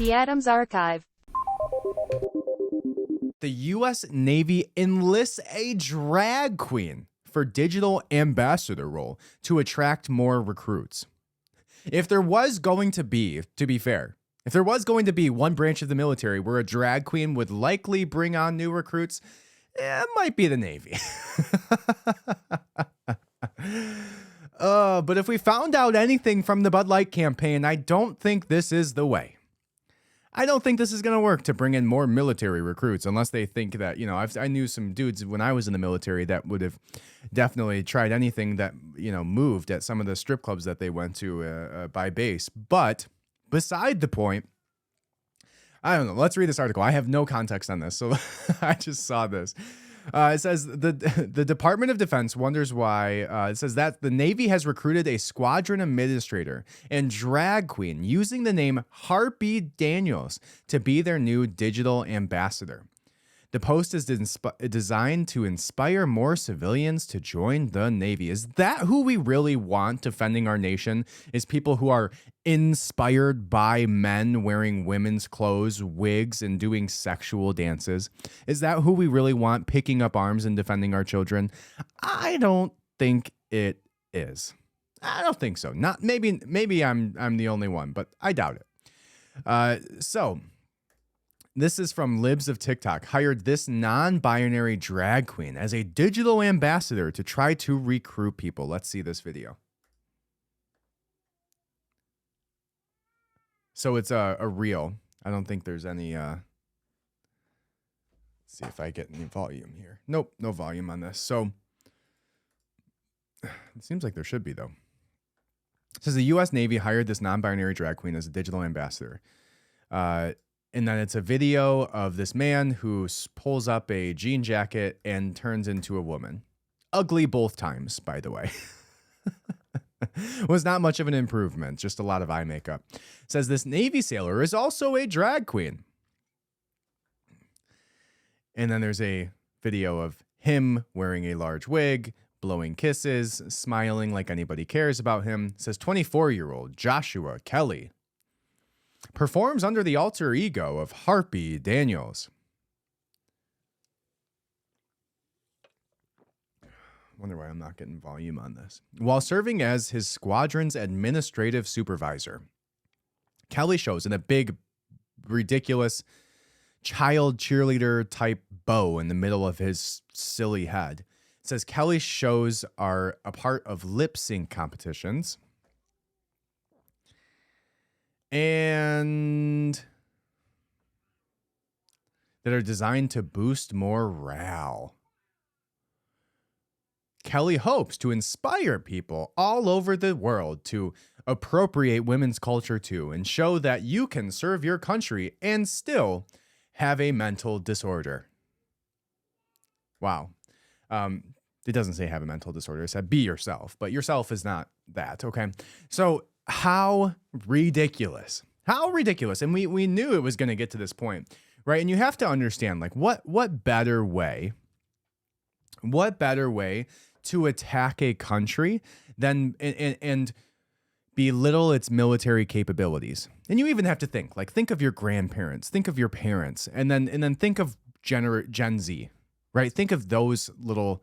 The Adams Archive. The U.S. Navy enlists a drag queen for digital ambassador role to attract more recruits. If there was going to be fair, if there was going to be one branch of the military where a drag queen would likely bring on new recruits, it might be the Navy. But if we found out anything from the Bud Light campaign, I don't think this is the way. I don't think this is going to work to bring in more military recruits unless they think that, I knew some dudes when I was in the military that would have definitely tried anything that, moved at some of the strip clubs that they went to by base. But beside the point, I don't know. Let's read this article. I have no context on this, so I just saw this. It says the Department of Defense wonders why. It says that the Navy has recruited a squadron administrator and drag queen using the name Harpy Daniels to be their new digital ambassador. The post is designed to inspire more civilians to join the Navy. Is that who we really want defending our nation? Is people who are inspired by men wearing women's clothes, wigs, and doing sexual dances? Is that who we really want picking up arms and defending our children? I don't think it is. I don't think so. Not maybe I'm the only one, but I doubt it. This is from Libs of TikTok, hired this non-binary drag queen as a digital ambassador to try to recruit people. Let's see this video. So it's a reel. I don't think there's any, let's see if I get any volume here. Nope, no volume on this. So it seems like there should be, though. It says the U.S. Navy hired this non-binary drag queen as a digital ambassador. And then it's a video of this man who pulls up a jean jacket and turns into a woman. Ugly both times, by the way. Was not much of an improvement, just a lot of eye makeup. It says this Navy sailor is also a drag queen. And then there's a video of him wearing a large wig, blowing kisses, smiling like anybody cares about him. It says 24-year-old Joshua Kelly performs under the alter ego of Harpy Daniels. Wonder why I'm not getting volume on this. While serving as his squadron's administrative supervisor, Kelly shows in a big, ridiculous child cheerleader type bow in the middle of his silly head. It says Kelly shows are a part of lip sync competitions. And that are designed to boost morale. Kelly hopes to inspire people all over the world to appropriate women's culture too and show that you can serve your country and still have a mental disorder. Wow. It doesn't say have a mental disorder. It said be yourself, but yourself is not that, okay? So how ridiculous. How ridiculous. And we knew it was going to get to this point, right? And you have to understand, like, what better way to attack a country than and belittle its military capabilities. And you even have to think of your grandparents, think of your parents, and then think of Gen Z, right? Think of those little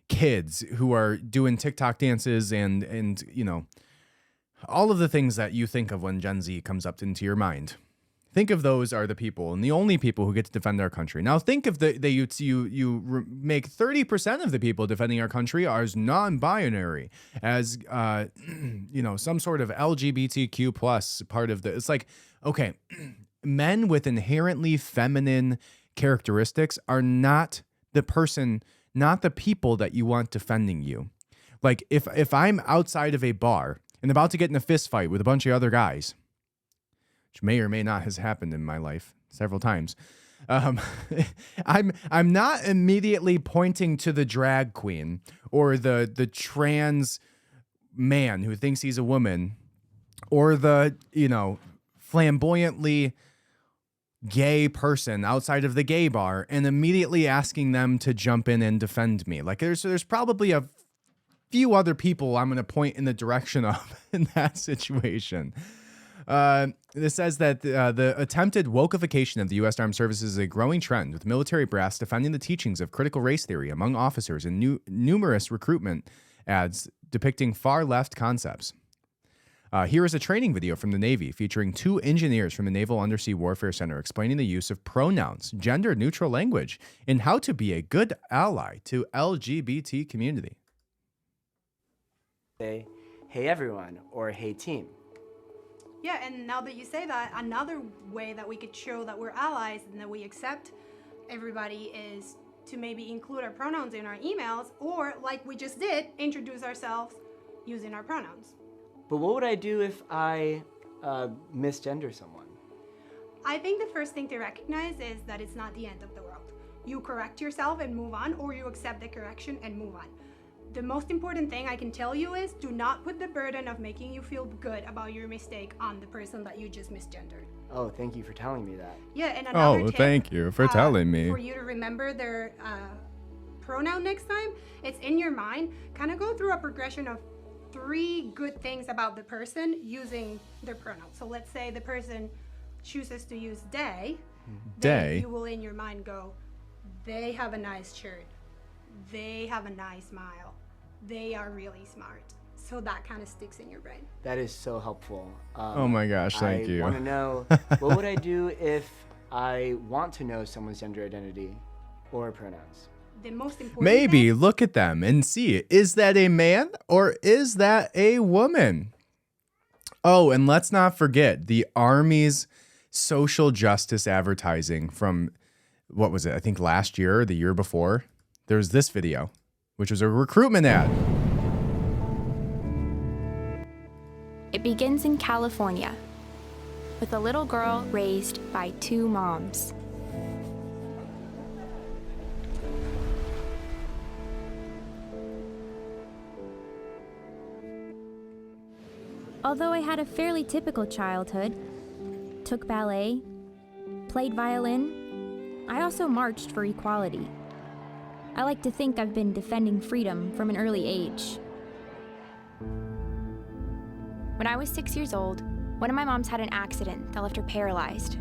kids who are doing TikTok dances and all of the things that you think of when Gen Z comes up into your mind. Think of those are the people and the only people who get to defend our country. Now think of you make 30% of the people defending our country as non-binary, as some sort of LGBTQ plus part of the. It's like, okay, men with inherently feminine characteristics are not the people that you want defending you. Like if I'm outside of a bar and about to get in a fist fight with a bunch of other guys, which may or may not has happened in my life several times, I'm not immediately pointing to the drag queen or the trans man who thinks he's a woman or the flamboyantly gay person outside of the gay bar and immediately asking them to jump in and defend me. Like there's probably a few other people I'm going to point in the direction of in that situation. This says that the attempted wokeification of the U.S. Armed Services is a growing trend, with military brass defending the teachings of critical race theory among officers and numerous recruitment ads depicting far-left concepts. Here is a training video from the Navy featuring 2 engineers from the Naval Undersea Warfare Center explaining the use of pronouns, gender-neutral language, and how to be a good ally to LGBT community. Say, hey everyone, or hey team. Yeah, and now that you say that, another way that we could show that we're allies and that we accept everybody is to maybe include our pronouns in our emails, or like we just did, introduce ourselves using our pronouns. But what would I do if I misgender someone? I think the first thing to recognize is that it's not the end of the world. You correct yourself and move on, or you accept the correction and move on. The most important thing I can tell you is do not put the burden of making you feel good about your mistake on the person that you just misgendered. Oh, thank you for telling me that. Yeah, and another tip, thank you for telling me. For you to remember their pronoun next time, it's in your mind. Kind of go through a progression of 3 good things about the person using their pronoun. So let's say the person chooses to use they. Then you will in your mind go, they have a nice shirt. They have a nice smile. They are really smart. So that kind of sticks in your brain. That is so helpful. Oh my gosh, thank you. I want to know, what would I do if I want to know someone's gender identity or pronouns? The most important Maybe thing, look at them and see, is that a man or is that a woman? Oh, and let's not forget the Army's social justice advertising from, what was it, I think last year or the year before? There's this video, which was a recruitment ad. It begins in California with a little girl raised by 2 moms. Although I had a fairly typical childhood, took ballet, played violin, I also marched for equality. I like to think I've been defending freedom from an early age. When I was 6 years old, one of my moms had an accident that left her paralyzed.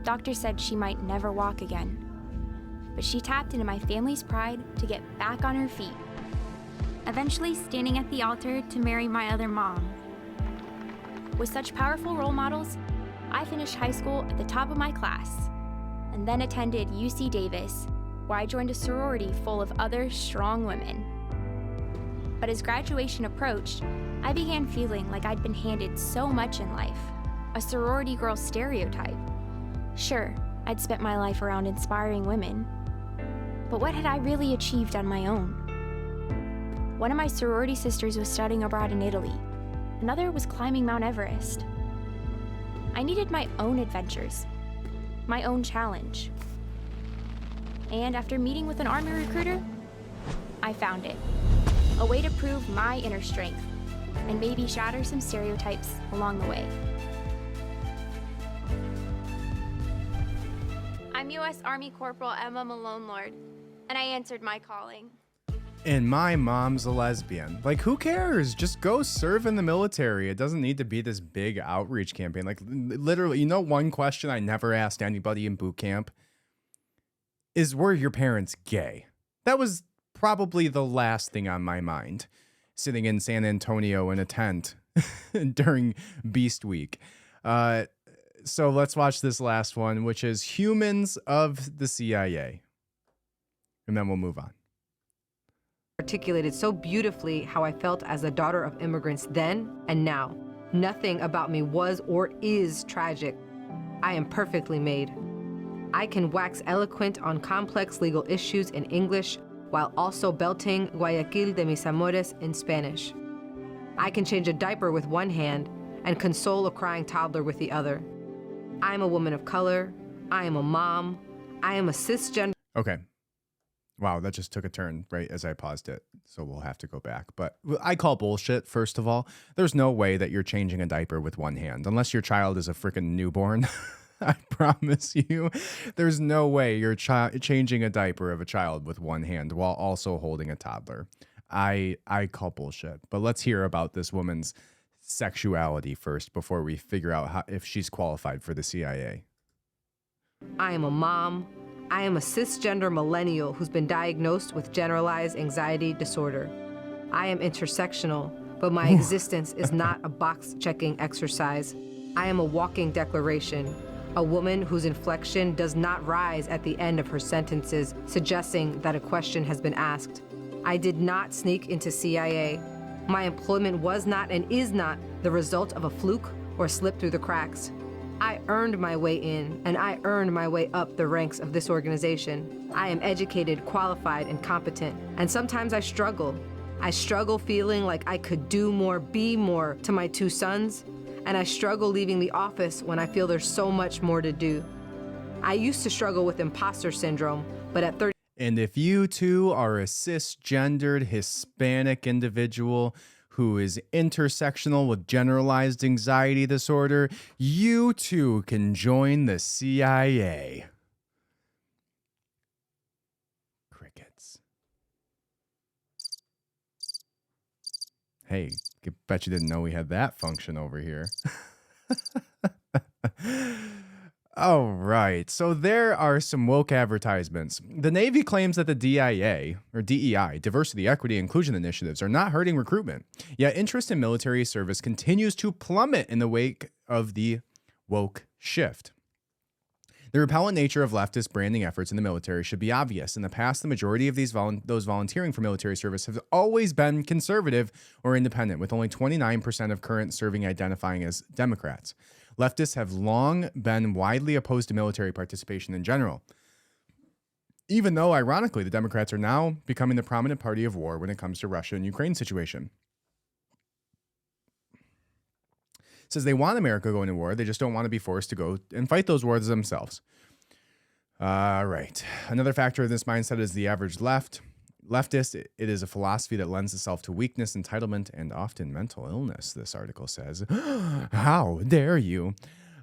Doctors said she might never walk again. But she tapped into my family's pride to get back on her feet, eventually standing at the altar to marry my other mom. With such powerful role models, I finished high school at the top of my class, and then attended UC Davis, where I joined a sorority full of other strong women. But as graduation approached, I began feeling like I'd been handed so much in life, a sorority girl stereotype. Sure, I'd spent my life around inspiring women, but what had I really achieved on my own? One of my sorority sisters was studying abroad in Italy. Another was climbing Mount Everest. I needed my own adventures, my own challenge. And after meeting with an Army recruiter, I found it. A way to prove my inner strength and maybe shatter some stereotypes along the way. I'm U.S. Army Corporal Emma Malone Lord, and I answered my calling. And my mom's a lesbian. Like, who cares? Just go serve in the military. It doesn't need to be this big outreach campaign. Like, literally, one question I never asked anybody in boot camp is, were your parents gay? That was probably the last thing on my mind, sitting in San Antonio in a tent during Beast Week. So let's watch this last one, which is Humans of the CIA. And then we'll move on. Articulated so beautifully how I felt as a daughter of immigrants then and now. Nothing about me was or is tragic. I am perfectly made. I can wax eloquent on complex legal issues in English while also belting Guayaquil de mis amores in Spanish. I can change a diaper with one hand and console a crying toddler with the other. I am a woman of color. I am a mom. I am a cisgender. Okay. Wow, that just took a turn right as I paused it, so we'll have to go back. But I call bullshit, first of all. There's no way that you're changing a diaper with one hand, unless your child is a freaking newborn. I promise you, there's no way you're changing a diaper of a child with one hand while also holding a toddler. I call bullshit. But let's hear about this woman's sexuality first before we figure out if she's qualified for the CIA. I am a mom. I am a cisgender millennial who's been diagnosed with generalized anxiety disorder. I am intersectional, but my existence is not a box-checking exercise. I am a walking declaration, a woman whose inflection does not rise at the end of her sentences, suggesting that a question has been asked. I did not sneak into CIA. My employment was not and is not the result of a fluke or slip through the cracks. I earned my way in, and I earned my way up the ranks of this organization. I am educated, qualified, and competent, and sometimes I struggle. I struggle feeling like I could do more, be more to my 2 sons, and I struggle leaving the office when I feel there's so much more to do. I used to struggle with imposter syndrome, but at 30. And if you too are a cisgendered Hispanic individual who is intersectional with generalized anxiety disorder, you too can join the CIA. Crickets. Hey, I bet you didn't know we had that function over here. All right, so there are some woke advertisements. The Navy claims that the DIA, or DEI, Diversity, Equity, Inclusion initiatives, are not hurting recruitment. Yet interest in military service continues to plummet in the wake of the woke shift. The repellent nature of leftist branding efforts in the military should be obvious. In the past, the majority of those volunteering for military service have always been conservative or independent, with only 29% of current serving identifying as Democrats. Leftists have long been widely opposed to military participation in general, even though, ironically, the Democrats are now becoming the prominent party of war when it comes to Russia and Ukraine situation. It says they want America going to war. They just don't want to be forced to go and fight those wars themselves. All right. Another factor of this mindset is the average leftist. It is a philosophy that lends itself to weakness, entitlement, and often mental illness, this article says. How dare you?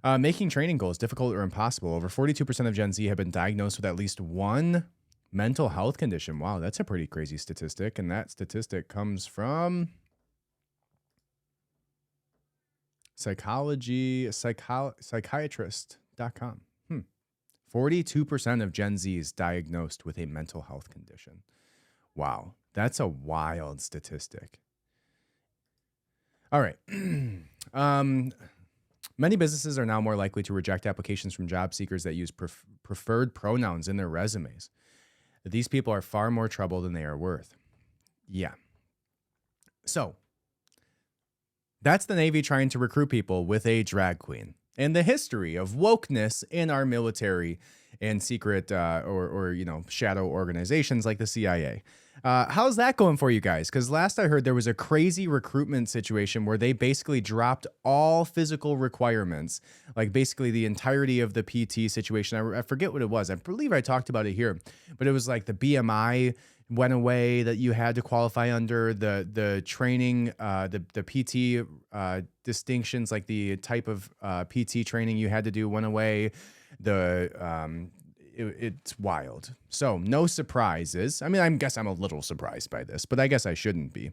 Making training goals difficult or impossible. Over 42% of Gen Z have been diagnosed with at least one mental health condition. Wow, that's a pretty crazy statistic. And that statistic comes from psychiatrist.com. 42% of Gen Z is diagnosed with a mental health condition. Wow, that's a wild statistic. All right. Many businesses are now more likely to reject applications from job seekers that use preferred pronouns in their resumes. These people are far more trouble than they are worth. Yeah. So that's the Navy trying to recruit people with a drag queen. And the history of wokeness in our military and secret or shadow organizations like the CIA. How's that going for you guys? Because last I heard there was a crazy recruitment situation where they basically dropped all physical requirements, like basically the entirety of the PT situation. I forget what it was. I believe I talked about it here, but it was like the BMI went away that you had to qualify under, the training, the PT distinctions, like the type of PT training you had to do went away. It's wild. So no surprises. I mean, I guess I'm a little surprised by this, but I guess I shouldn't be.